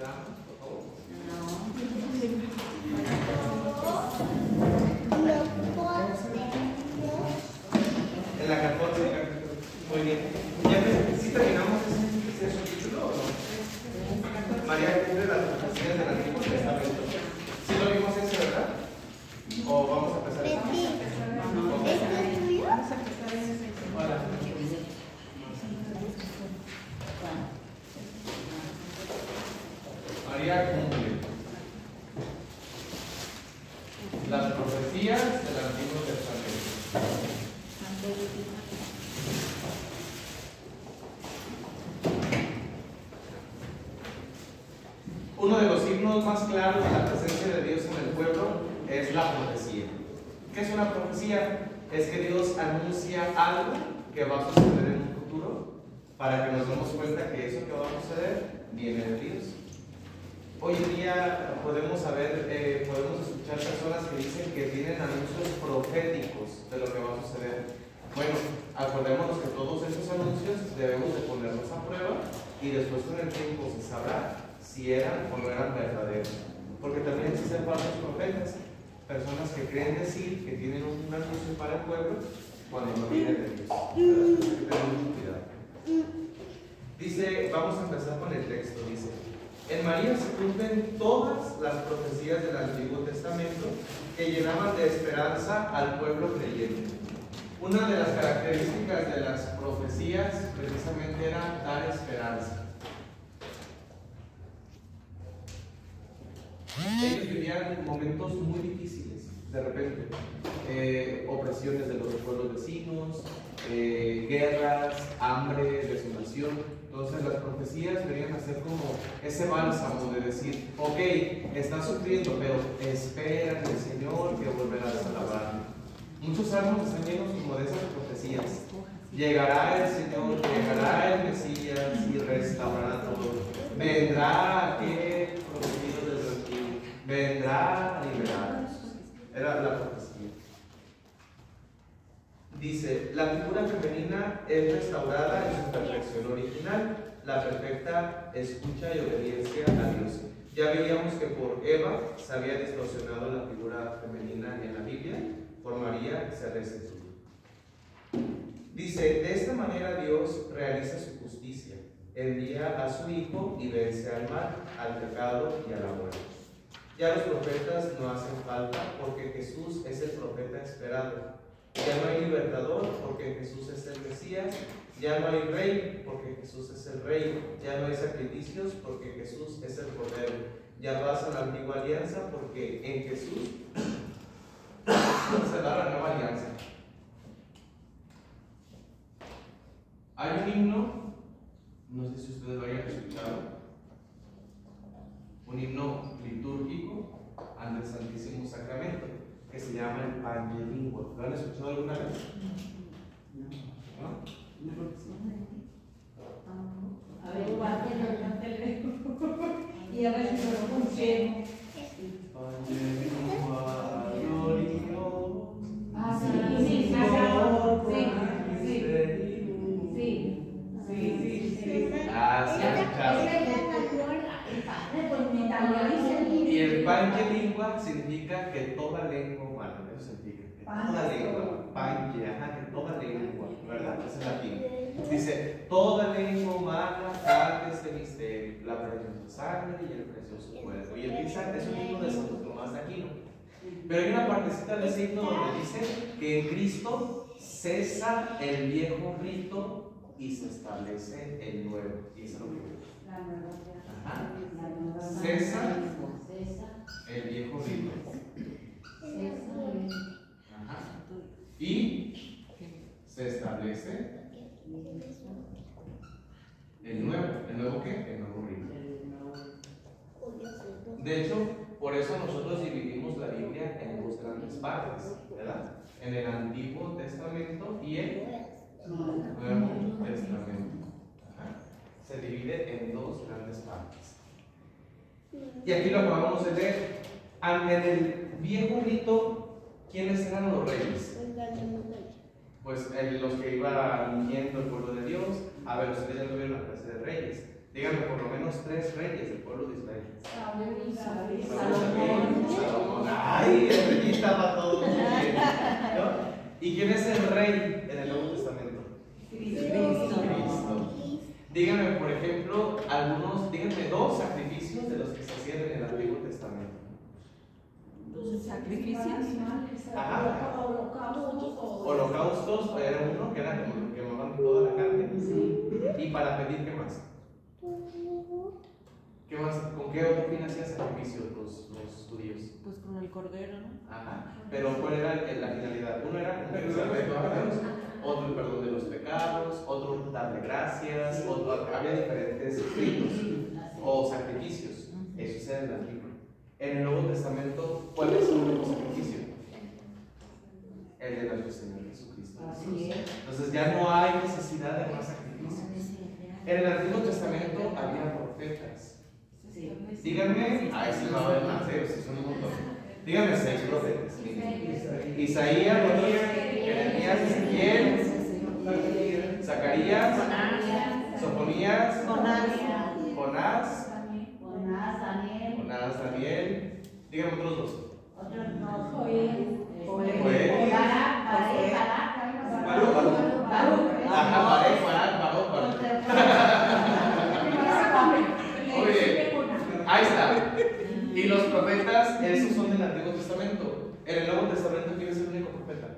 quedamos, por favor? En la 14. Muy bien. ¿Sí terminamos ese título o no? María cumple las profecías del Antiguo Testamento. ¿Sí lo vimos ese, verdad? ¿O vamos a empezar? ¿Esto es tuyo? Hola. María cumple las profecías del Antiguo Testamento. Uno de los signos más claros de la presencia de Dios en el pueblo es la profecía. ¿Qué es una profecía? Es que Dios anuncia algo que va a suceder en un futuro para que nos demos cuenta que eso que va a suceder viene de Dios. Hoy en día podemos escuchar personas que dicen que tienen anuncios proféticos de lo que va a suceder. Bueno, acordémonos que todos esos anuncios debemos de ponerlos a prueba y después con el tiempo se sabrá si eran o no eran verdaderos. Porque también existen falsos profetas, personas que creen decir que tienen un anuncio para el pueblo cuando no viene de Dios. Hay que tener mucho cuidado. Dice, vamos a empezar con el texto, dice: en María se cumplen todas las profecías del Antiguo Testamento que llenaban de esperanza al pueblo creyente. Una de las características de las profecías precisamente era dar esperanza. Ellos vivían momentos muy difíciles, de repente, opresiones de los pueblos vecinos, guerras, hambre, desolación. Entonces las profecías venían a ser como ese bálsamo de decir, ok, estás sufriendo, pero espera en el Señor que volverás a alabarme. Muchos salmos están llenos como de esas profecías. Llegará el Señor, llegará el Mesías y restaurará todo. Vendrá aquel prometido desde el antiguo, vendrá a liberarnos. Era la profecía. Dice, la figura femenina es restaurada en su perfección original, la perfecta escucha y obediencia a Dios. Ya veíamos que por Eva se había distorsionado la figura femenina en la Biblia, por María se restituyó. Dice, de esta manera Dios realiza su justicia, envía a su Hijo y vence al mal, al pecado y a la muerte. Ya los profetas no hacen falta porque Jesús es el profeta esperado. Ya no hay libertador porque Jesús es el Mesías. Ya no hay rey porque Jesús es el rey. Ya no hay sacrificios porque Jesús es el Cordero. Ya pasa la antigua alianza porque en Jesús se da la nueva alianza. Hay un himno, no sé si ustedes lo hayan escuchado, un himno litúrgico ante el Santísimo Sacramento, que se llama el Pangelingua. ¿Lo han escuchado alguna vez? ¿No? A ver, igual que lo cante y a ver si lo funciona. Pangelingua gloriosa. Ah, sí, sí, Y el Pangelingua significa que toda lengua humana, eso significa que toda lengua, pange, que toda lengua, ¿verdad? Es en latín. Dice, toda lengua humana cante este misterio, la preciosa sangre y el precioso cuerpo. Y el Pisa es un himno de Santo Tomás de Aquino. Pero hay una partecita del signo donde dice que en Cristo cesa el viejo rito y se establece el nuevo. Y eso es lo que cesa el viejo rito. Y se establece el nuevo. ¿El nuevo qué? El nuevo rito. De hecho, por eso nosotros dividimos la Biblia en dos grandes partes, ¿verdad? En el Antiguo Testamento y el Nuevo Testamento. Se divide en dos grandes partes. Y aquí lo acabamos de leer. En el viejo rito, ¿quiénes eran los reyes? Pues los que iban ungiendo el pueblo de Dios. A ver, ustedes ya tuvieron la clase de reyes. De Díganme por lo menos 3 reyes del pueblo de Israel. Salomón. Ay, estrellita para todos. ¿No? ¿Y quién es el rey en el Nuevo Testamento? Cristo. Díganme, por ejemplo, díganme 2 sacrificios de los que se hacían en el Antiguo Testamento. ¿Sacrificios? Ajá. Holocaustos era uno, que era como lo que quemaban toda la carne. Y para pedir, ¿qué más? ¿Qué más? ¿Con qué otro fin hacían sacrificios los judíos? Pues con el cordero, ¿no? Ajá. Pero ¿cuál era la finalidad? Uno era cumplir el reto a Dios, otro el perdón de los pecados, otro darle gracias, había diferentes ritos o sacrificios. Eso era el antiguo. En el Nuevo Testamento, ¿cuál es el único sacrificio? El de nuestro Señor Jesucristo. Entonces ya no hay necesidad de más sacrificios. En el Antiguo Testamento había profetas. Díganme, se me va a ver más, si son un montón. Díganme 6 profetas. Isaías, Jeremías, Ezequiel, Zacarías, Sofonías, Jonás, Daniel. Díganme otros 2. Muy bien. Ahí está. Y los profetas, esos son del Antiguo Testamento. En el Nuevo Testamento, ¿quién es el único profeta?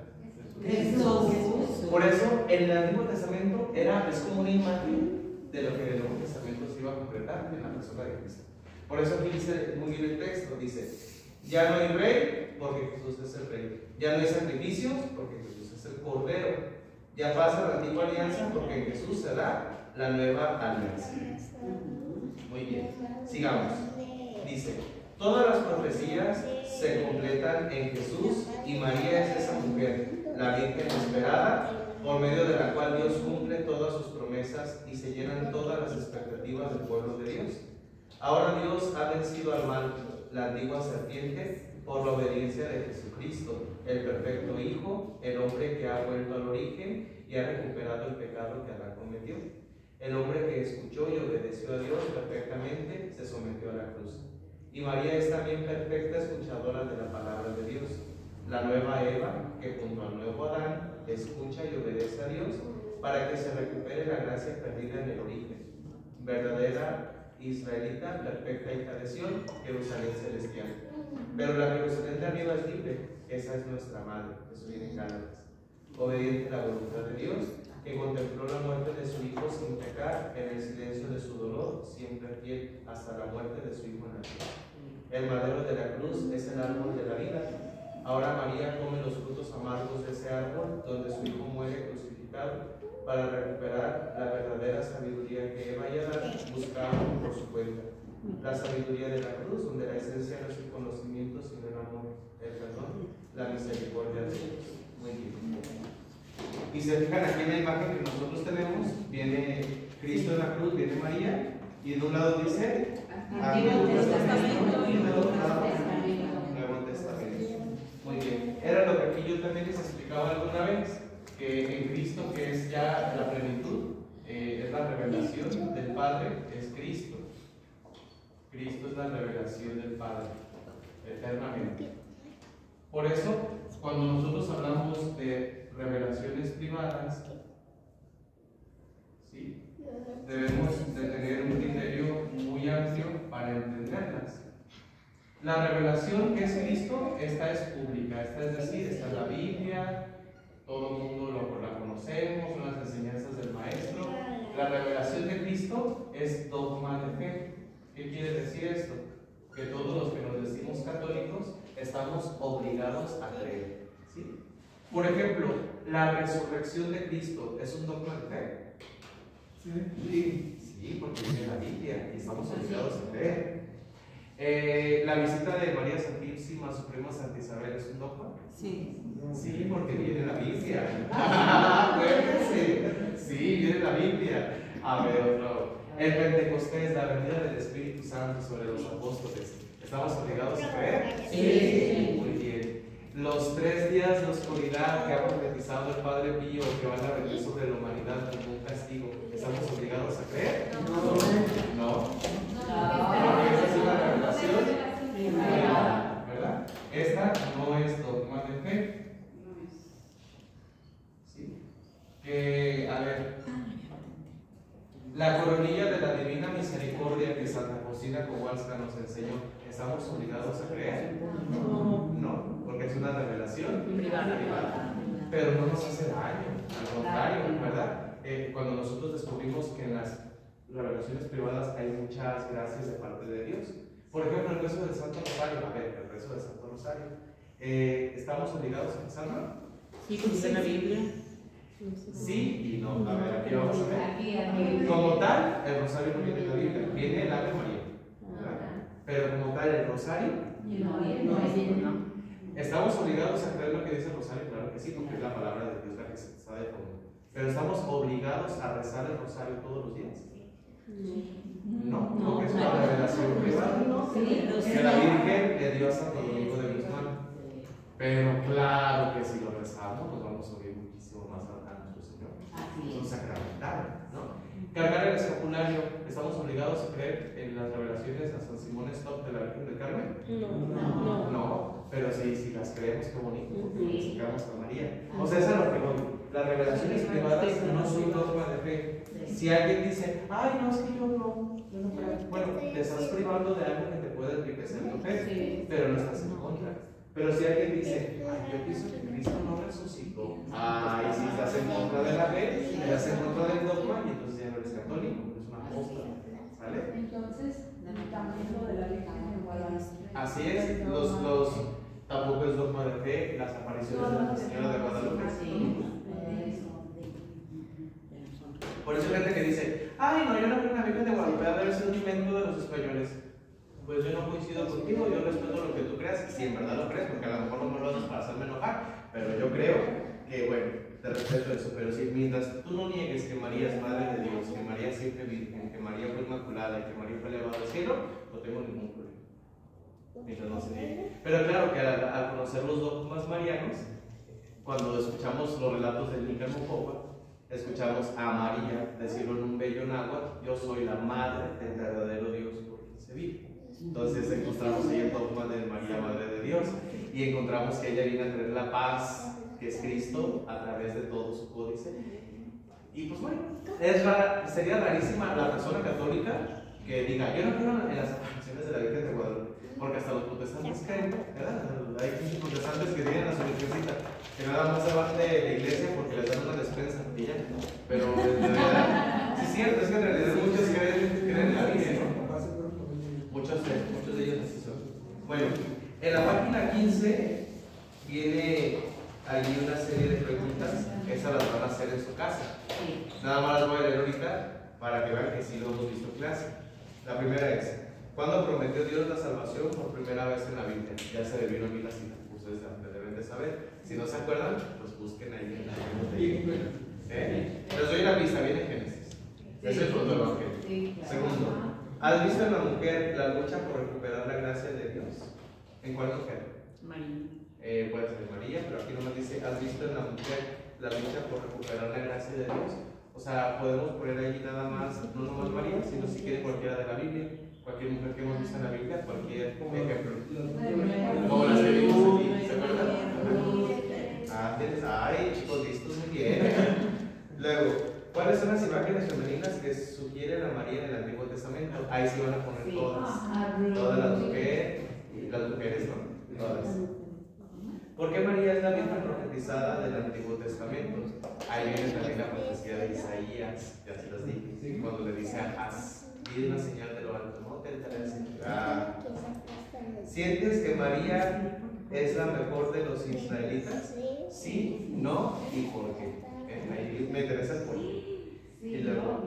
Jesús. Por eso, en el Antiguo Testamento es como una imagen de lo que en el Nuevo Testamento se iba a concretar en la persona de Cristo. Por eso aquí dice muy bien el texto, dice, ya no hay rey porque Jesús es el rey, ya no hay sacrificios porque Jesús es el cordero, ya pasa la antigua alianza porque en Jesús será la nueva alianza. Muy bien, sigamos. Dice, todas las profecías se completan en Jesús y María es esa mujer, la Virgen esperada, por medio de la cual Dios cumple todas sus promesas y se llenan todas las expectativas del pueblo de Dios. Ahora Dios ha vencido al mal, la antigua serpiente, por la obediencia de Jesucristo, el perfecto Hijo, el hombre que ha vuelto al origen y ha recuperado el pecado que Adán cometió. El hombre que escuchó y obedeció a Dios perfectamente se sometió a la cruz. Y María es también perfecta escuchadora de la palabra de Dios, la nueva Eva que junto al nuevo Adán escucha y obedece a Dios para que se recupere la gracia perdida en el origen. Verdadera israelita, perfecta hija de Sión, Jerusalén celestial. Pero la Jerusalén de arriba es libre, esa es nuestra madre, eso viene en Gálatas. Obediente a la voluntad de Dios, que contempló la muerte de su Hijo sin pecar, en el silencio de su dolor, siempre fiel hasta la muerte de su Hijo en la cruz. El madero de la cruz es el árbol de la vida. Ahora María come los frutos amargos de ese árbol, donde su Hijo muere crucificado, para recuperar la verdadera sabiduría que Eva y Adán buscaban por su cuenta. La sabiduría de la cruz, donde la esencia no es el conocimiento, sino el amor, el perdón, la misericordia de Dios. Muy bien. Y se fijan aquí en la imagen que nosotros tenemos, viene Cristo en la cruz, viene María, y de un lado dice Antiguo Testamento y del otro lado Nuevo Testamento. Muy bien. Era lo que aquí yo también les explicaba alguna vez, que en Cristo, que es ya la plenitud, es la revelación del Padre, es Cristo. Cristo es la revelación del Padre, eternamente. Por eso, cuando nosotros hablamos de revelaciones privadas, ¿sí?, debemos de tener un criterio muy amplio para entenderlas. La revelación que es Cristo, esta es pública, esta es decir, está en la Biblia, todo el mundo la conocemos, son las enseñanzas del Maestro. La revelación de Cristo es dogma de fe. ¿Qué quiere decir esto? Que todos los que nos decimos católicos estamos obligados a creer, ¿sí? Por ejemplo, la resurrección de Cristo es un dogma de fe. Sí, porque viene la Biblia y estamos obligados a creer. La visita de María Santísima Suprema Santa Isabel es un dogma. Sí, porque viene la Biblia. Sí, viene la Biblia. A ver, otro. El Pentecostés, la venida del Espíritu Santo sobre los apóstoles. ¿Estamos obligados a creer? Sí. Muy bien. Los 3 días de oscuridad que ha profetizado el Padre Pío, que van a venir sobre la humanidad como un castigo, ¿Estamos obligados a creer? No. No. Porque esa es una revelación privada, ¿verdad? Esta no es dogma de fe. ¿Sí? Que, a ver, la coronilla de la divina misericordia que Santa Faustina Kowalska nos enseñó, ¿estamos obligados a creer? No, porque es una revelación privada. Pero no nos hace daño, al contrario, ¿verdad? Cuando nosotros descubrimos que en las revelaciones privadas hay muchas gracias de parte de Dios. Por ejemplo, el rezo del Santo Rosario. A ver, el rezo del Santo Rosario. ¿Estamos obligados a rezarlo? Sí, como está en la Biblia. Sí y no. A ver, aquí vamos a ver. Como tal, el rosario no viene en la Biblia, viene el Ave María, ¿verdad? Pero como tal, el rosario. No. ¿Estamos obligados a creer lo que dice el rosario? Claro que sí, porque es la palabra de Dios la que se está de fondo. Pero ¿estamos obligados a rezar el rosario todos los días? No, porque es una revelación privada que la Virgen le dio a Santo Domingo de Guzmán. Pero claro que si lo rezamos, nos vamos a oír muchísimo más a nuestro Señor. Es un sacramental, ¿no? Cargar el escapulario, ¿estamos obligados a creer en las revelaciones a San Simón Stock de la Virgen del Carmen? No, pero si las creemos, qué bonito, porque nos acercamos a María. O sea, eso es lo que voy. Las revelaciones privadas no son dogma de fe. Si alguien dice, ay, no, es que yo no creo. Bueno, te estás privando de algo que te puede enriquecer tu fe, pero no estás en contra. Pero si alguien dice, ay, yo pienso que Cristo no resucitó, ay, si estás en contra de la fe, estás en contra del dogma, y entonces ya no eres católico, es una apóstol, ¿vale? Entonces, también lo de la Virgen de Guadalupe. Así es, tampoco es dogma de fe, las apariciones de Nuestra Señora de Guadalupe. Por eso hay gente que dice, ay, no, yo no creo en la Virgen de Guadalupe, debe ser un invento de los españoles. Pues yo no coincido contigo, yo respeto lo que tú creas, si en verdad lo crees, porque a lo mejor no me lo haces para hacerme enojar, pero yo creo que, bueno, te respeto eso, pero si mientras tú no niegues que María es Madre de Dios, que María es siempre virgen, que María fue inmaculada y que María fue elevada al cielo, no tengo ningún problema. Mientras no se niegue. Pero claro que al conocer los dogmas marianos, cuando escuchamos los relatos del Nícano Popa, escuchamos a María decirlo en un bello náhuatl, yo soy la madre del verdadero Dios por quien se vive. Entonces encontramos ahí el dogma de María, Madre de Dios, y encontramos que ella viene a traer la paz, que es Cristo, a través de todo su códice. Y pues bueno, sería rarísima la persona católica que diga, yo no creo en las apariciones de la Virgen de Guadalupe, porque hasta los protestantes creen, ¿verdad? Hay muchos protestantes que tienen a su virgencita, que nada más se van de la iglesia porque les dan una despensa, y ya. Pero en realidad, sí es cierto, es que en realidad muchos creen en la Virgen, ¿no? Muchos de ellos así son. Bueno, en la página 15 viene ahí una serie de preguntas, esas las van a hacer en su casa. Nada más las voy a leer ahorita para que vean que sí lo hemos visto en clase. La primera es, ¿cuándo prometió Dios la salvación por primera vez en la Biblia? Ya se le vino a mí la cita, ustedes deben de saber. Si no se acuerdan, pues busquen ahí en la Biblia. Les doy una pista, viene en Génesis. Es el protoevangelio. Segundo, ¿has visto en la mujer la lucha por recuperar la gracia de Dios? ¿En cuál mujer? María. Puede ser María, pero aquí nomás dice, ¿has visto en la mujer la lucha por recuperar la gracia de Dios? O sea, podemos poner ahí nada más, no nomás María, sino si quiere cualquiera de la Biblia, cualquier mujer que hemos visto en la Biblia, cualquier ejemplo. Como las que vimos aquí, ¿se acuerdan? Ay, chicos, listos, muy bien. Luego, ¿cuáles son las imágenes femeninas que sugieren a María en el Antiguo Testamento? Ahí sí van a poner todas las mujeres, ¿no? Todas. ¿Por qué María es la Virgen profetizada del Antiguo Testamento? Ahí viene también la profecía de Isaías, ya se los dije, cuando le dice a Haz, pide una señal de lo alto, no te enteres. ¿Sientes que María es la mejor de los israelitas? Sí, no y por qué. Ahí me interesa el por qué. Y luego,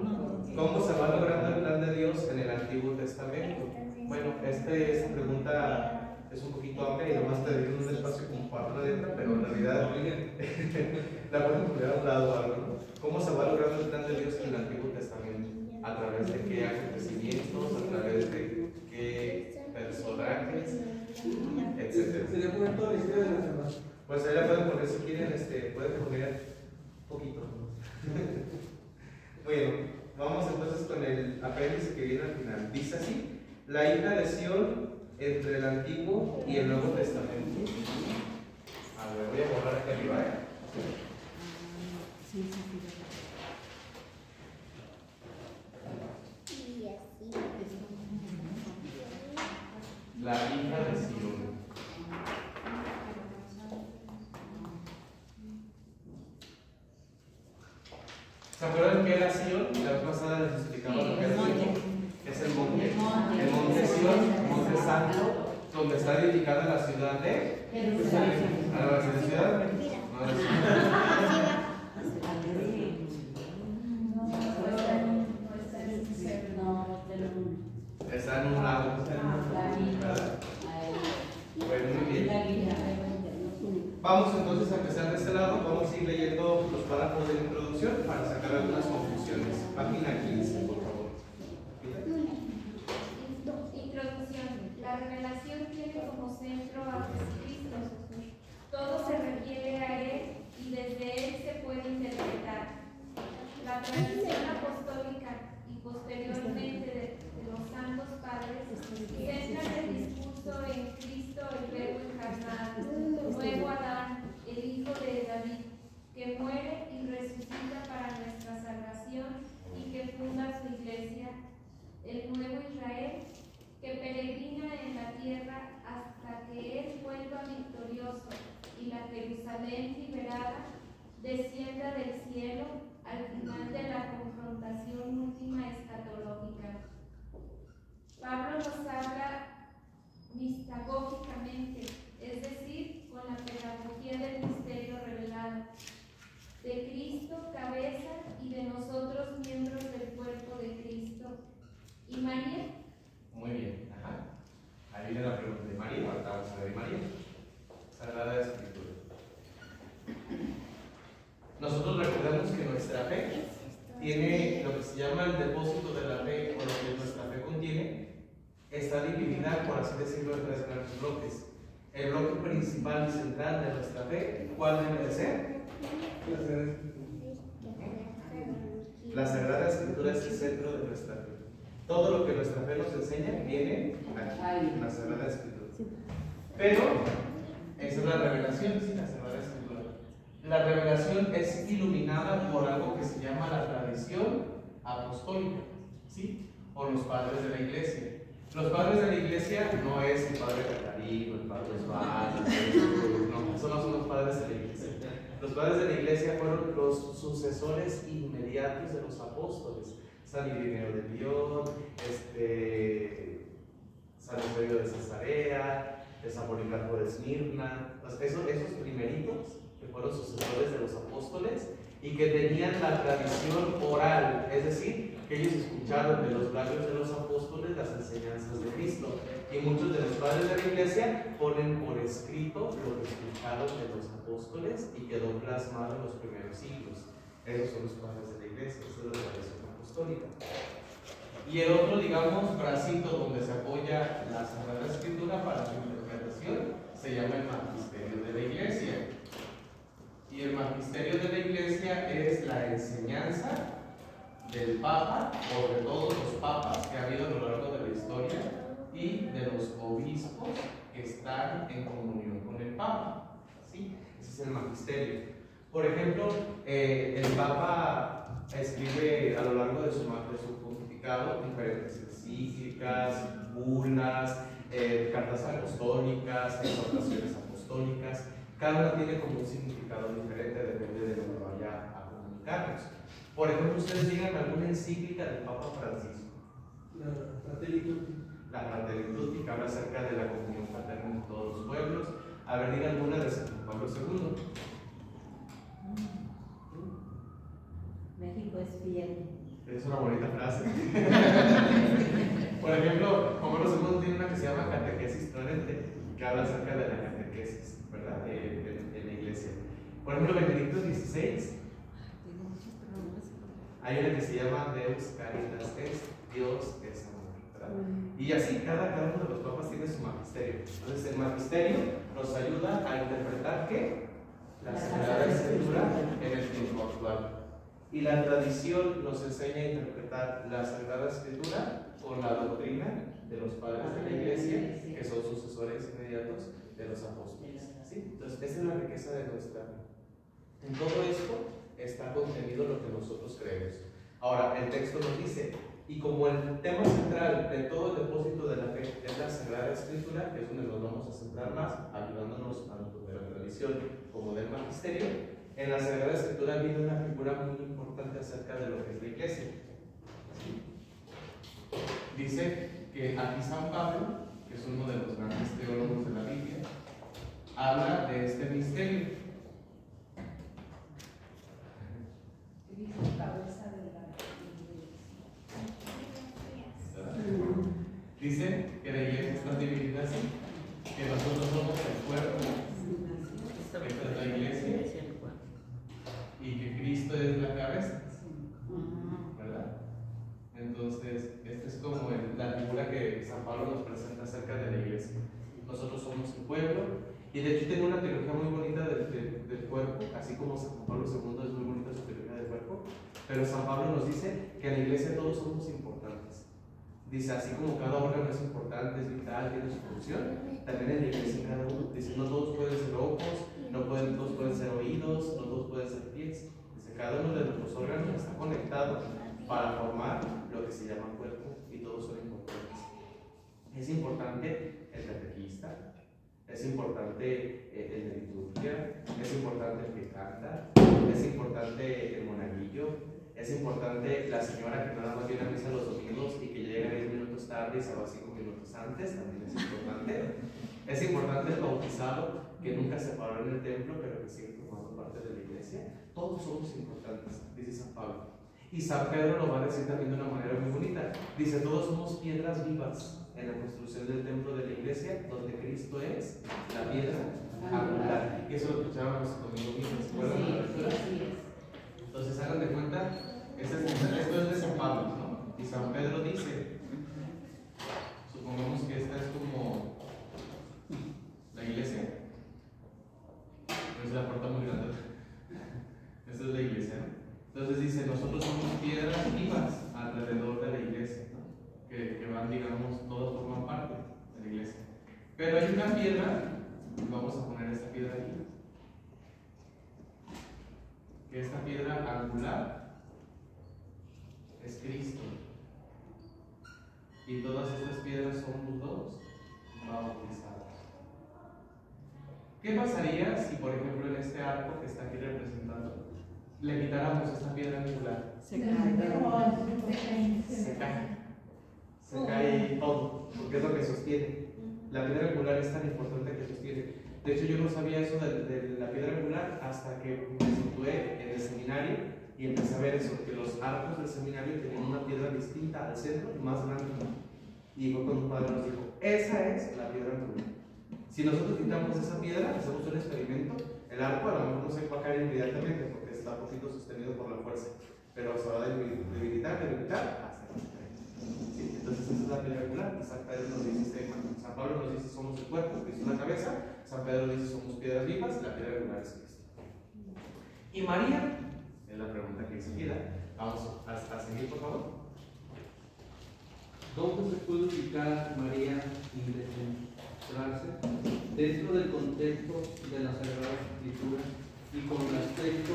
¿cómo se va logrando el plan de Dios en el Antiguo Testamento? Bueno, esta pregunta es un poquito amplia y nomás te doy un espacio como para una letra, pero en realidad la pueden poner a un lado algo, ¿no? ¿Cómo se va logrando el plan de Dios en el Antiguo Testamento? ¿A través de qué acontecimientos? ¿A través de qué personajes? Etcétera. Sería poner toda la historia de la semana. Pues ahí la pueden poner si quieren, pueden poner poquito. Bueno, con el apéndice que viene al final. Dice así: la hija de Sión entre el Antiguo y el Nuevo Testamento. A ver, voy a borrar aquí arriba, Y así. La hija de Sión. ¿Se acuerdan qué era Sión? La vez pasada les explicaba lo que era Sión. Es el monte. El monte Sión, monte santo, donde está dedicada la ciudad de Jerusalén. ¿a la ciudad? No, es está en un lado. ¿Verdad? Bueno, muy bien. Vamos entonces a empezar de este lado. Vamos a ir leyendo los párrafos de la introducción para sacar algunas conclusiones. Página 15, por favor. Introducción. La revelación tiene como centro a Jesucristo. Todo se refiere a Él y desde Él se puede interpretar. La tradición apostólica y posteriormente de los santos padres centran el discurso en Cristo, el Verbo encarnado, nuevo Adán, el Hijo de David, que muere y resucita para nuestra salvación y que funda su iglesia, el nuevo Israel, que peregrina en la tierra hasta que Él vuelva victorioso y la Jerusalén liberada descienda del cielo al final de la confrontación última escatológica. Pablo nos habla mistagógicamente, es decir, con la pedagogía del misterio revelado, de Cristo cabeza y de nosotros miembros del cuerpo de Cristo. ¿Y María? Muy bien. Ajá. Ahí viene la pregunta de María. Ahorita vamos a ver María. Sagrada Escritura. Nosotros recordamos que nuestra fe tiene lo que se llama el depósito de la fe, o lo que nuestra fe contiene, está dividida, por así decirlo, en tres grandes bloques. El bloque principal y central de nuestra fe, ¿cuál debe de ser? La Sagrada Escritura es el centro de nuestra fe. Todo lo que nuestra fe nos enseña viene aquí, en la Sagrada Escritura. Pero, esa es la revelación, sí, la Sagrada Escritura. La revelación es iluminada por algo que se llama la tradición apostólica, ¿sí? O los padres de la iglesia. Los padres de la iglesia no es el padre Catarino, el padre Osvaldo, no, esos no son los padres de la iglesia. Los padres de la iglesia fueron los sucesores inmediatos de los apóstoles. San Ireneo de Lyon, San Eusebio de Cesarea, San Policarpo de Esmirna, esos primeritos que fueron sucesores de los apóstoles y que tenían la tradición oral, es decir, que ellos escucharon de los labios de los apóstoles las enseñanzas de Cristo. Y muchos de los padres de la iglesia ponen por escrito lo que escucharon de los apóstoles y quedó plasmado en los primeros siglos. Esos son los padres de la iglesia, esa es la tradición apostólica. Y el otro, digamos, bracito donde se apoya la Sagrada Escritura para su interpretación se llama el magisterio de la iglesia. Y el magisterio de la iglesia es la enseñanza del Papa, o de todos los papas que ha habido a lo largo de la historia, y de los obispos que están en comunión con el Papa, ¿sí? Ese es el magisterio. Por ejemplo, el Papa escribe a lo largo de su pontificado diferentes encíclicas, bulas, cartas apostólicas, exhortaciones apostólicas. Cada una tiene como un significado diferente, depende de lo que vaya a comunicarnos. Por ejemplo, ustedes digan alguna encíclica del Papa Francisco. La Fratelli Tutti. La Fratelli Tutti, que habla acerca de la comunión fraterna en todos los pueblos. A ver, diga alguna de San Pablo II. México es fiel. Es una bonita frase. Por ejemplo, Juan Pablo II tiene una que se llama Catequesis Tridente, que habla acerca de la catequesis, ¿verdad? En la iglesia. Por ejemplo, Benedicto XVI, hay una que se llama Deus Caritas Est, Dios es amor, ¿verdad? Y así cada uno de los papas tiene su magisterio. Entonces, el magisterio nos ayuda a interpretar ¿qué? La Sagrada Escritura en el tiempo actual. Y la tradición nos enseña a interpretar la Sagrada Escritura con la doctrina de los padres de la Iglesia, que son sucesores inmediatos de los apóstoles. ¿Sí? Entonces, esa es la riqueza de nuestra fe. En todo esto está contenido lo que nosotros creemos. Ahora, el texto nos dice, y como el tema central de todo el depósito de la fe es la Sagrada Escritura, que es donde nos vamos a centrar más, ayudándonos tanto de la tradición como del magisterio, en la Sagrada Escritura viene una figura muy importante acerca de lo que es la Iglesia. Dice que aquí San Pablo, que es uno de los grandes teólogos de la Biblia, habla de este misterio. Dice que la Iglesia está dividida así, que nosotros somos el cuerpo, que esta es la Iglesia, y que Cristo es la cabeza, ¿verdad? Entonces, esta es como la figura que San Pablo nos presenta acerca de la Iglesia. Nosotros somos el pueblo, y de hecho tiene una teología muy bonita del cuerpo, así como San Pablo II es muy bonita su teología del cuerpo, pero San Pablo nos dice que en la Iglesia todos somos importantes. Dice, así como cada órgano es importante, es vital, tiene su función, también en la Iglesia cada uno. Dice, no todos pueden ser ojos, no todos pueden ser oídos, no todos pueden ser pies. Dice, cada uno de nuestros órganos está conectado para formar lo que se llama cuerpo, y todos son importantes. Es importante el catequista, es importante el de liturgia, es importante el que canta, es importante el monaguillo, es importante la señora que nada más viene a misa los domingos y que llega 10 minutos tarde y se va 5 minutos antes, también es importante. Es importante el bautizado que nunca se paró en el templo, pero que sigue formando parte de la Iglesia. Todos somos importantes, dice San Pablo. Y San Pedro lo va a decir también de una manera muy bonita. Dice, todos somos piedras vivas en la construcción del templo de la Iglesia, donde Cristo es la piedra angular. Y eso lo escuchábamos conmigo mismo, ¿se acuerdan de la lectura? Entonces, hagan de cuenta, esto es de San Pablo, ¿no? Y San Pedro dice, supongamos que esta es como la Iglesia, no es la puerta muy grande, esta es la Iglesia, ¿no? Entonces dice, nosotros somos piedras vivas alrededor de la Iglesia, ¿no? que van, digamos, todas forman parte de la Iglesia. Pero hay una piedra, vamos a poner esta piedra aquí, que esta piedra angular es Cristo, y todas estas piedras somos todos bautizados. ¿Qué pasaría si, por ejemplo, en este arco que está aquí representando, le quitáramos esta piedra angular? Se cae todo, porque es lo que sostiene. La piedra angular es tan importante que sostiene. De hecho, yo no sabía eso de la piedra angular hasta que me situé en el seminario y empecé a ver eso, que los arcos del seminario tenían una piedra distinta al centro y más grande. Y fue cuando un padre nos dijo, esa es la piedra angular. Si nosotros quitamos esa piedra, hacemos un experimento, el arco a lo mejor no se va a caer inmediatamente porque está poquito sostenido por la fuerza, pero se va a debilitar hasta que se cae. ¿Sí? Entonces esa es la piedra angular. San Pedro nos dice, San Pablo nos dice somos el cuerpo, Cristo es la cabeza. San Pedro dice somos piedras vivas, la piedra angular es Cristo. ¿Y María? Es la pregunta que seguida. Vamos a seguir, por favor. ¿Dónde se puede ubicar María y descentrarse dentro del contexto de la Sagrada Escritura y con respecto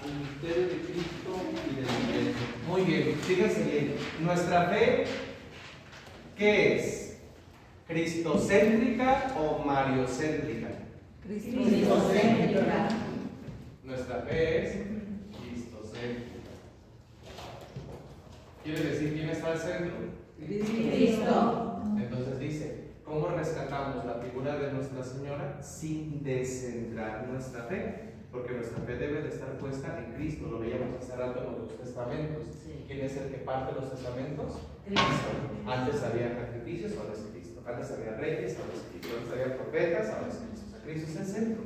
al misterio de Cristo y de la Iglesia? Muy bien, fíjense bien. Nuestra fe, ¿qué es? ¿Cristocéntrica o mariocéntrica? Cristocéntrica. Nuestra fe es cristocéntrica. ¿Quiere decir quién está al centro? Cristo. Entonces dice, ¿cómo rescatamos la figura de Nuestra Señora sin descentrar nuestra fe? Porque nuestra fe debe de estar puesta en Cristo. Lo veíamos hace rato en los testamentos. ¿Quién es el que parte los testamentos? Cristo. Antes había sacrificios, ahora es Cristo. Antes había reyes, ahora es Cristo. Antes había profetas, ahora es Cristo. O sea, Cristo es el centro.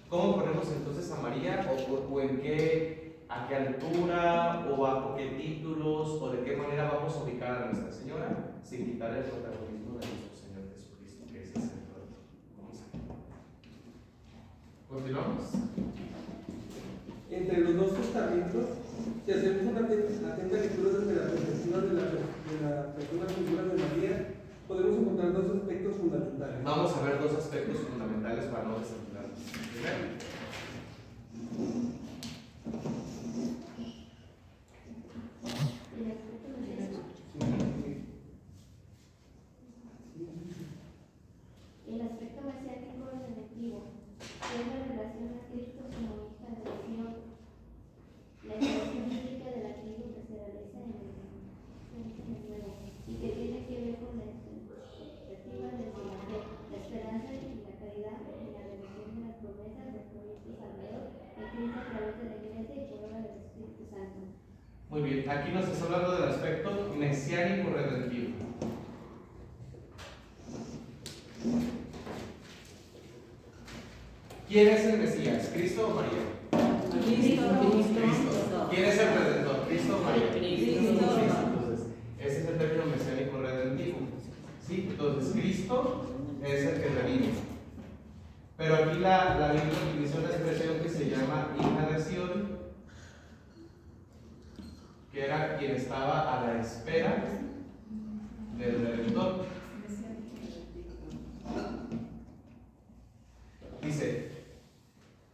¿Cómo ponemos entonces a María? ¿O en qué, a qué altura? ¿O bajo qué títulos? ¿O de qué manera vamos a ubicar a Nuestra Señora sin quitar el protagonismo de nuestro Señor Jesucristo, que es el centro de todo? Vamos a ver. ¿Continuamos? Entre los dos testamentos Si hacemos una atenta lectura desde la perspectiva de la persona figura de María, podemos encontrar dos aspectos fundamentales. Vamos a ver dos aspectos fundamentales para no desentendernos. Primero, el aspecto mesiánico redentivo, que es la relación a Cristo como hija de Dios, la expresión bíblica de la tribu que se realiza en el nuevo y que tiene que ver con la expectativa de la fe, la esperanza y la caridad en la revelación de las promesas del proyecto salvador en Cristo a través de la Iglesia y por obra del Espíritu Santo. muy bien, aquí nos está hablando del aspecto mesiánico redentivo. ¿Quién es el Mesías? ¿Cristo o María? Cristo. ¿Quién es el Redentor? ¿Cristo o María? Cristo. Entonces, ese es el término mesiánico redentivo. ¿Sí? Entonces, Cristo es el que redime. Pero aquí la Biblia utiliza una expresión que se llama hija de Sion, que era quien estaba a la espera del Redentor. Dice,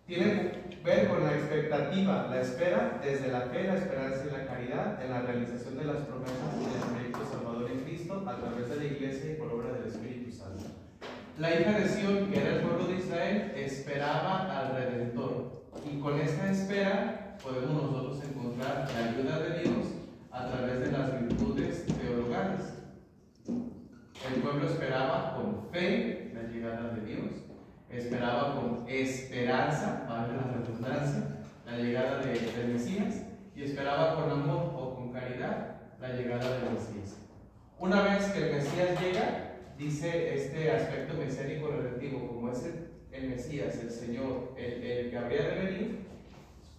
tiene que ver con la expectativa, la espera, desde la fe, la esperanza y la caridad en la realización de las promesas del proyecto salvador en Cristo a través de la Iglesia y por obra del Espíritu Santo. La hija de Sion, que era el pueblo de Israel, esperaba al Redentor, y con esta espera podemos nosotros encontrar la ayuda de Dios a través de las virtudes teologales. El pueblo esperaba con fe la llegada de Dios, esperaba con esperanza, valga la redundancia, la llegada del Mesías, y esperaba con amor o con caridad la llegada del Mesías. Una vez que el Mesías llega, dice este aspecto mesiánico redentivo, como es el Mesías, el Señor, el que habría de venir,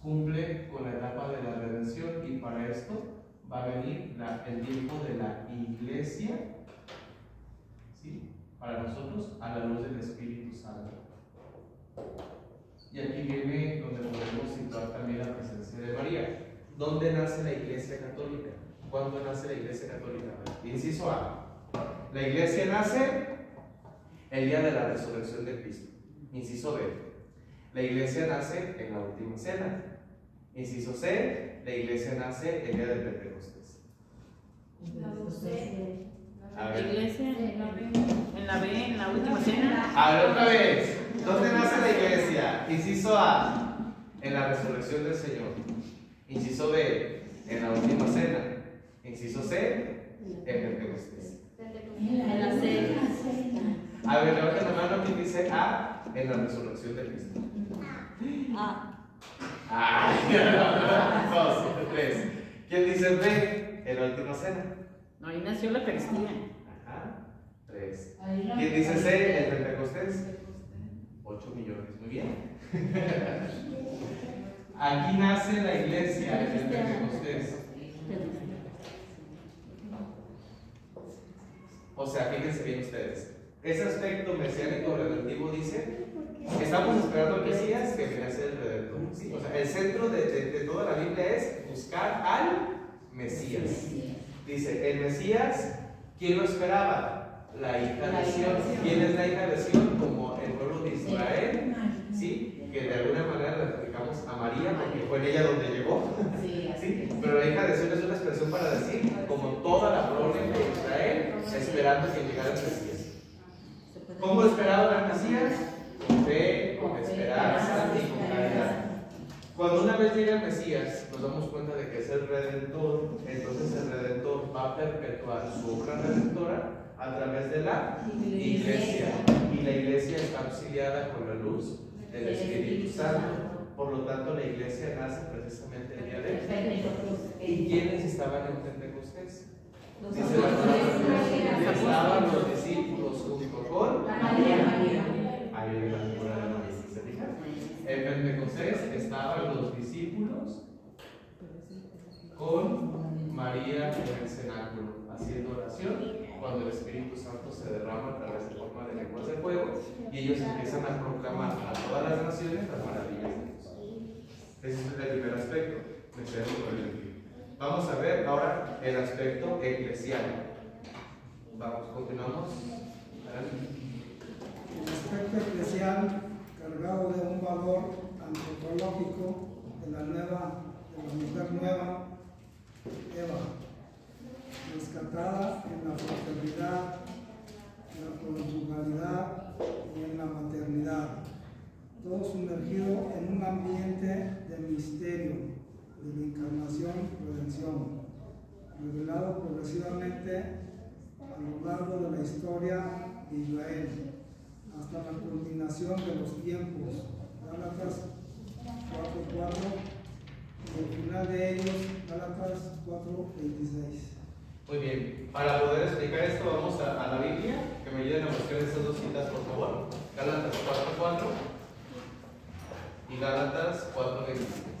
cumple con la etapa de la redención, y para esto va a venir el tiempo de la Iglesia, ¿sí?, para nosotros a la luz del Espíritu Santo. Y aquí viene donde podemos situar también la presencia de María. ¿Dónde nace la Iglesia Católica? ¿Cuándo nace la Iglesia Católica? Inciso A. La Iglesia nace el día de la resurrección de Cristo. Inciso B. La Iglesia nace en la última cena. Inciso C. La Iglesia nace el día de Pentecostés. A La ver. iglesia en la B, en la última cena. A ver, otra vez. ¿Dónde nace la Iglesia? Inciso A. En la resurrección del Señor. Inciso B. En la última cena. Inciso C. En Pentecostés. En la cena. A ver, levanten la mano. ¿Quién dice A? En la resurrección de Cristo. Ay, dos, tres. ¿Quién dice B? En la última cena. No, ahí nació la Eucaristía. Ajá. 3. ¿Quién dice C? El Pentecostés. 8 millones. Muy bien. Aquí nace la Iglesia, el Pentecostés. O sea, fíjense bien ustedes. Ese aspecto mesiánico redentivo dice que estamos esperando al Mesías que viene a ser el Redentor. ¿Sí? O sea, el centro de toda la Biblia es buscar al Mesías. Dice, el Mesías, ¿quién lo esperaba? La hija de Sion. ¿Quién es la hija de Sion? Como el pueblo de Israel, ¿sí? Que de alguna manera le aplicamos a María, porque fue en ella donde llegó. ¿Sí? Pero la hija de Sion es una expresión para decir, como toda la prole de Israel, esperando que llegara el Mesías. ¿Cómo esperaba el Mesías? Con fe, con esperanza y con caridad. Cuando una vez llega el Mesías, nos damos cuenta de que es el Redentor. Entonces el Redentor va a perpetuar su obra redentora a través de la Iglesia. Y la Iglesia está auxiliada con la luz del Espíritu Santo. Por lo tanto, la Iglesia nace precisamente el día de Pentecostés. ¿Y quiénes estaban en Pentecostés? Dice la palabra, estaban los discípulos junto con María. Ahí viene la figura de María. ¿Se fijan? En Pentecostés estaban los discípulos con María en el cenáculo, haciendo oración, cuando el Espíritu Santo se derrama a través de forma de lenguas de fuego, y ellos empiezan a proclamar a todas las naciones las maravillas de Dios. Ese es el primer aspecto. Me quedo con el Vamos a ver ahora el aspecto eclesial. Vamos, continuamos. El aspecto eclesial, cargado de un valor antropológico de la mujer nueva, Eva, rescatada en la fraternidad, en la conyugalidad y en la maternidad, todo sumergido en un ambiente de misterio, de la encarnación y redención, revelado progresivamente a lo largo de la historia de Israel, hasta la culminación de los tiempos, Gálatas 4:4, y el final de ellos, Gálatas 4:26. Muy bien, para poder explicar esto vamos a la Biblia, que me ayuden a buscar estas dos citas por favor. Gálatas 4:4 y Gálatas 4:26.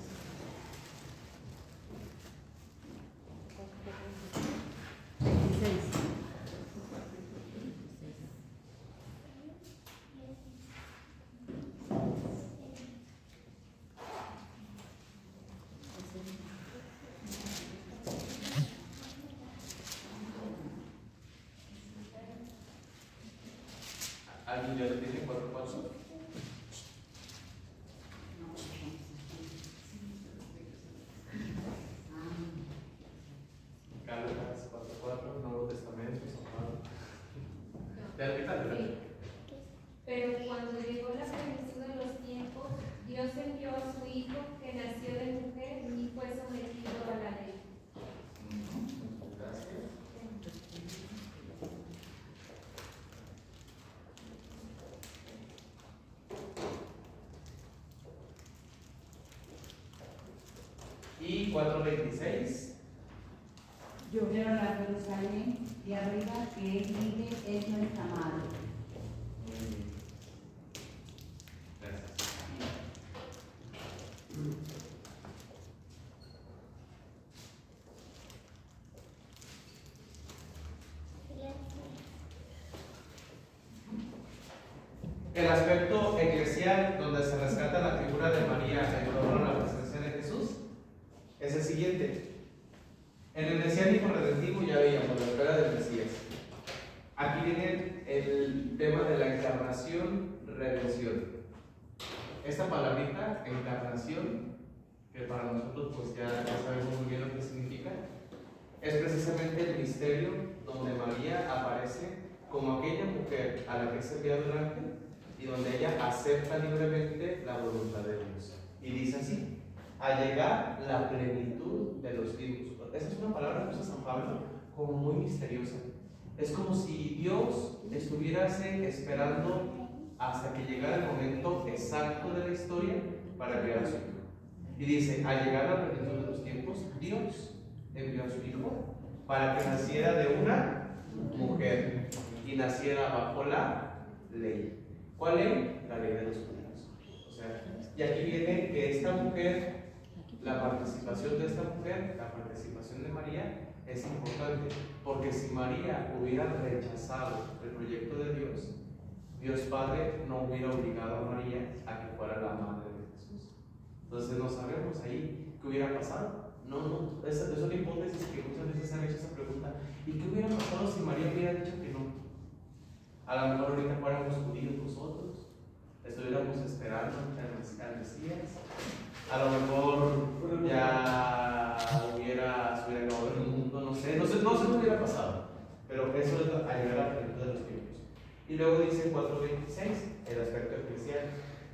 ¿Alguien ya lo tiene? 4:4. Gálatas 4:4, Nuevo Testamento, San Pablo. Sí. Pero cuando llegó la plenitud de los tiempos, Dios envió a su Hijo, que nació de mujer y fue sometido a la ley. Gracias. Y 4:26. Yo veo la Jerusalén de arriba que él vive es nuestra madre. Muy bien. Gracias. El aspecto eclesial donde se rescata la figura de María en torno a la presencia de Jesús es el siguiente. En el mesiánico redentivo ya veíamos la espera del Mesías. Aquí viene el tema de la encarnación, redención. Esta palabrita, encarnación, que para nosotros pues ya sabemos muy bien lo que significa, es precisamente el misterio donde María aparece como aquella mujer a la que es enviado el ángel y donde ella acepta libremente la voluntad de Dios. Y dice así: a llegar la plenitud de los tiempos. Esa es una palabra que usa San Pablo como muy misteriosa. Es como si Dios estuviese esperando hasta que llegara el momento exacto de la historia para enviar a su Hijo. Y dice: a llegar la plenitud de los tiempos, Dios envió a su Hijo para que naciera de una mujer y naciera bajo la ley. ¿Cuál ley? La ley de los judíos. O sea, y aquí viene que esta mujer, la participación de esta mujer, la participación de María es importante, porque si María hubiera rechazado el proyecto de Dios, Dios Padre no hubiera obligado a María a que fuera la madre de Jesús. Entonces no sabemos ahí qué hubiera pasado. No, es una hipótesis que muchas veces se han hecho esa pregunta. ¿Y qué hubiera pasado si María hubiera dicho que no? A lo mejor ahorita fuéramos judíos nosotros, estuviéramos esperando al Mesías. A lo mejor ya se hubiera acabado el mundo, no sé qué hubiera pasado. Pero eso es ayudar a la plenitud de los tiempos. Y luego dice 4:26, el aspecto eclesial.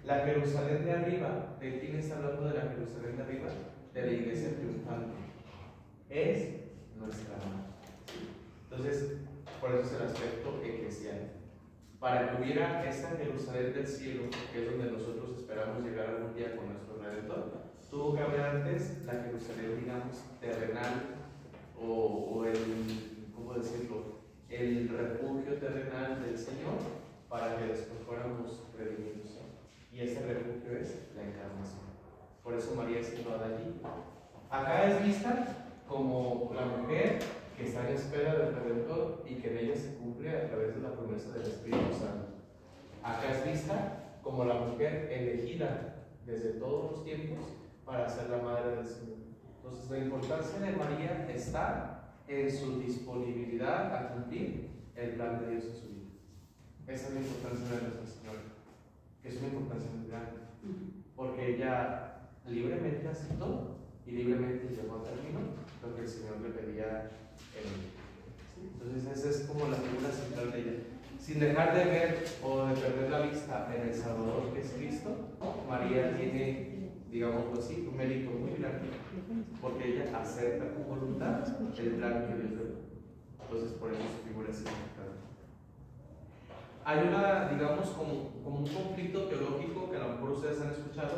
La Jerusalén de arriba, ¿de quién está hablando de la Jerusalén de arriba? De la iglesia triunfante. Es nuestra madre. Entonces, por eso es el aspecto eclesial. Para que hubiera esta Jerusalén del cielo, que es donde nosotros esperamos llegar algún día con nuestro Redentor, tuvo que haber antes la Jerusalén, digamos, terrenal, o el, ¿cómo decirlo?, el refugio terrenal del Señor, para que después fuéramos redimidos. Y ese refugio es la encarnación. Por eso María es situada allí. Acá es vista como la mujer que está en espera del Redentor y que en ella se cumple a través de la promesa del Espíritu Santo. Acá es vista como la mujer elegida desde todos los tiempos para ser la madre del Señor. Entonces, la importancia de María está en su disponibilidad a cumplir el plan de Dios en su vida. Esa es la importancia de Nuestra Señora, que es una importancia muy grande, porque ella libremente aceptó y libremente llevó a término lo que el Señor le pedía en ella. ¿Sí? Entonces, esa es como la figura central de ella. Sin dejar de ver o de perder la vista en el Salvador que es Cristo, María tiene, digámoslo así, un mérito muy grande, porque ella acepta con voluntad el plan que Dios le dio. Entonces, por eso su figura es importante. Hay una, digamos, como un conflicto teológico que a lo mejor ustedes han escuchado,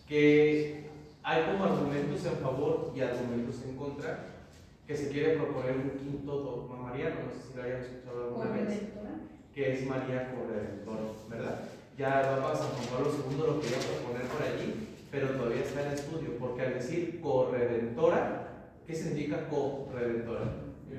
que hay como argumentos en favor y argumentos en contra, que se quiere proponer un quinto dogma mariano, no sé si lo hayan escuchado alguna vez, que es María corredentora, ¿verdad? Ya el Papa San Juan Pablo II lo quería proponer por allí, pero todavía está en estudio, porque al decir corredentora, ¿qué significa corredentora? Que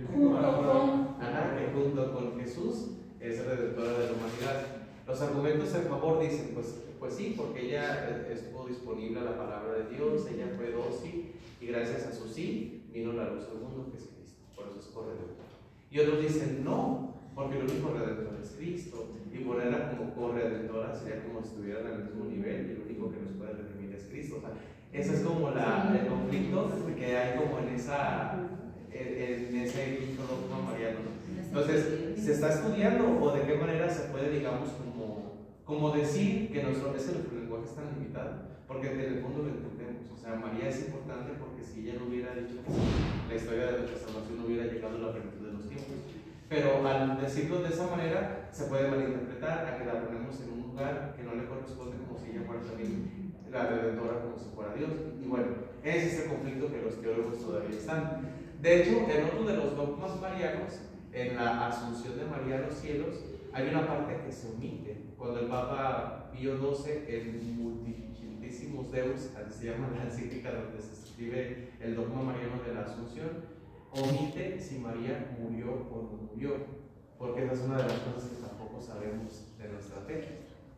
junto con Jesús es redentora de la humanidad. Los argumentos en favor dicen, pues sí, porque ella estuvo disponible a la palabra de Dios, ella fue dócil y gracias a su sí vino la luz del mundo, que es Cristo, por eso es corredentora. Y otros dicen, no, porque el único redentor es Cristo, y ponerla como corredentora sería como si estuvieran al mismo nivel y el único que nos puede redimir es Cristo. O sea, ese es como el conflicto que hay como en ese quinto dogma mariano. Entonces, ¿se está estudiando o de qué manera se puede, digamos, como decir que nuestro lenguaje es tan limitado? Porque en el fondo lo entendemos. O sea, María es importante porque si ella no hubiera dicho que sí, la historia de nuestra salvación no hubiera llegado a la plenitud de los tiempos. Pero al decirlo de esa manera, se puede malinterpretar a que la ponemos en un lugar que no le corresponde, como si ella fuera también la redentora, como si fuera Dios. Y bueno, ese es el conflicto que los teólogos todavía están. De hecho, en otro de los dogmas marianos, en la Asunción de María a los cielos, hay una parte que se omite. Cuando el Papa Pío XII, en Multiplicissimus Deus, así se llama la encíclica donde se escribe el dogma mariano de la Asunción, omite si María murió o no murió, porque esa es una de las cosas que tampoco sabemos de nuestra fe.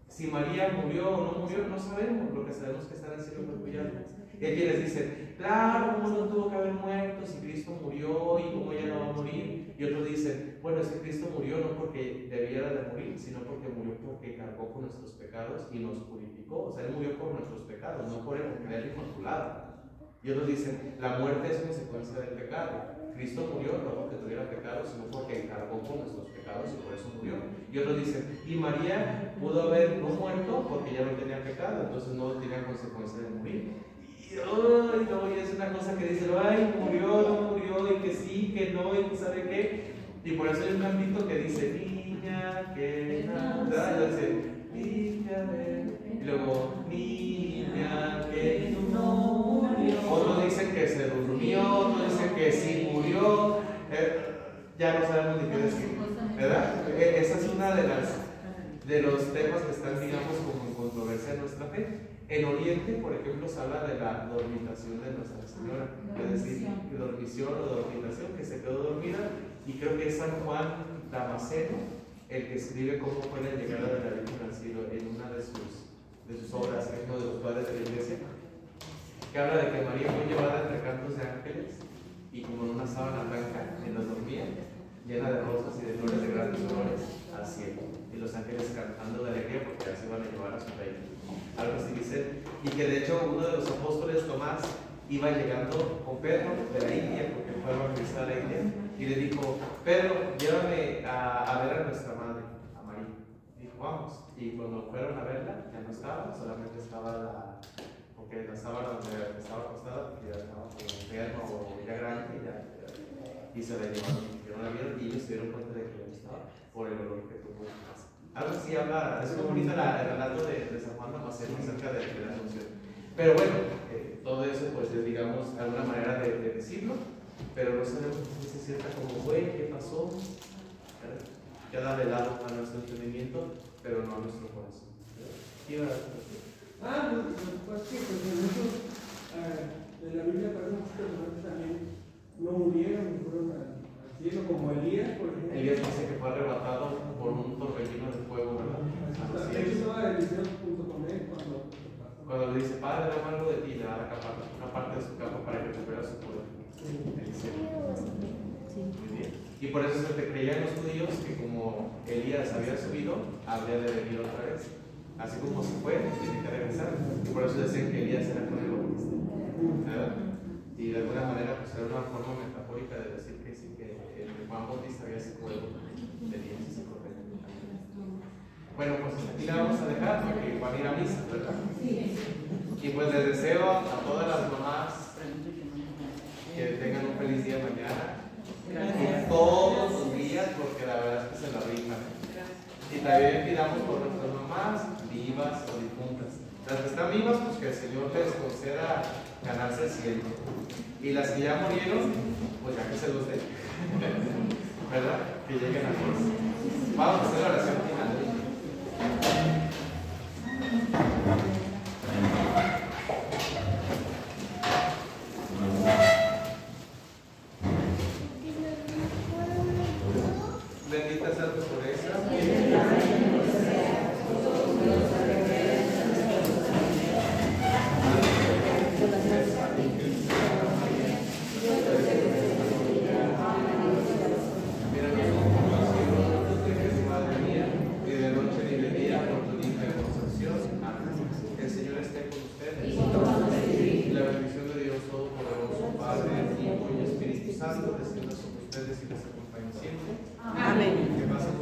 Si María murió o no murió, no sabemos. Lo que sabemos es que está en el cielo perpetuo. Y hay quienes dicen, claro, ¿cómo no tuvo que haber muerto si Cristo murió y cómo ella no va a morir? Y otros dicen, bueno, es que Cristo murió no porque debiera de morir, sino porque murió porque cargó con nuestros pecados y nos purificó. O sea, Él murió por nuestros pecados, no por el creer inmaculado. Y otros dicen, la muerte es consecuencia del pecado. Cristo murió no porque tuviera pecado, sino porque cargó con nuestros pecados y por eso murió. Y otros dicen, y María pudo haber no muerto porque ya no tenía pecado, entonces no tenía consecuencia de morir. Y es una cosa que dice, ay, murió, no murió, y que sí, que no, y que sabe qué. Y por eso hay un cantito que dice, niña, que nada, y dice, niña, y luego, niña, que no murió. Otros dicen que se durmió, otros dicen que sí murió, ya no sabemos ni qué decir, ¿verdad? Esa es una de los temas que están, digamos, como en controversia en nuestra fe. En Oriente, por ejemplo, se habla de la dormitación de Nuestra Señora, es decir, dormición o dormitación, que se quedó dormida, y creo que es San Juan Damasceno el que escribe cómo fue la llegada de la Virgen al cielo en una de sus obras, que es uno de los padres de la Iglesia, que habla de que María fue llevada entre cantos de ángeles y como en una sábana blanca, mientras dormía, llena de rosas y de flores de grandes colores, al cielo, y los ángeles cantando de alegría porque ya se iban a llevar a su reino. Algo así dice, y que de hecho uno de los apóstoles, Tomás, iba llegando con Pedro de la India, porque fue a evangelizar a la India, y le dijo, Pedro, llévame a ver a nuestra madre, a María. Dijo, vamos. Y cuando fueron a verla, ya no estaba, solamente estaba porque la sábana donde estaba acostada, porque ya estaba como enferma o ya grande, y se la llevaron, y no la vieron, y ellos se dieron cuenta de que ya no estaba por el olor que tuvo en casa. Algo así habla, es muy bonito el relato de San Juan Damasceno acerca de la Asunción. Pero bueno, todo eso, pues, es, digamos, alguna manera de decirlo, pero no sabemos si es cierta cómo fue, qué pasó. Queda de lado a nuestro entendimiento, pero no a nuestro corazón. Pues sí, pues en muchos, en la Biblia parece muchos personajes también no murieron, fueron al cielo, como Elías, por ejemplo. Elías dice que fue arrebatado por un torbellino de fuego, ¿verdad? De hecho, estaba Eliseo junto con él cuando le dice, Padre, Padre derrama algo de ti, le da una parte de su capa para que recupere su poder. Eliseo. Muy bien. Y por eso se te creían los judíos que como Elías había subido, habría de venir otra vez. Así como se fue, tiene que regresar. Y por eso decían que Elías era con el Bautista. ¿Verdad? Y de alguna manera pues era una forma metafórica de decir que sí, que el Juan Bautista había sido de Elías y se corrió. Bueno, pues aquí la vamos a dejar porque van a ir a misa, ¿verdad? Sí. Y pues les deseo a todas las mamás que tengan un feliz día mañana. Y todos los días, porque la verdad es que se la rifan. Y también pidamos por nuestras mamás, vivas o difuntas. Las que están vivas, pues que el Señor les conceda ganarse el cielo. Y las que ya murieron, pues ya que se los dé. ¿Verdad? Que lleguen a Dios. Vamos a hacer la oración final. Bendita sea tu pureza. Santo, descienda sobre ustedes y les acompañe siempre. Amén. Que pasen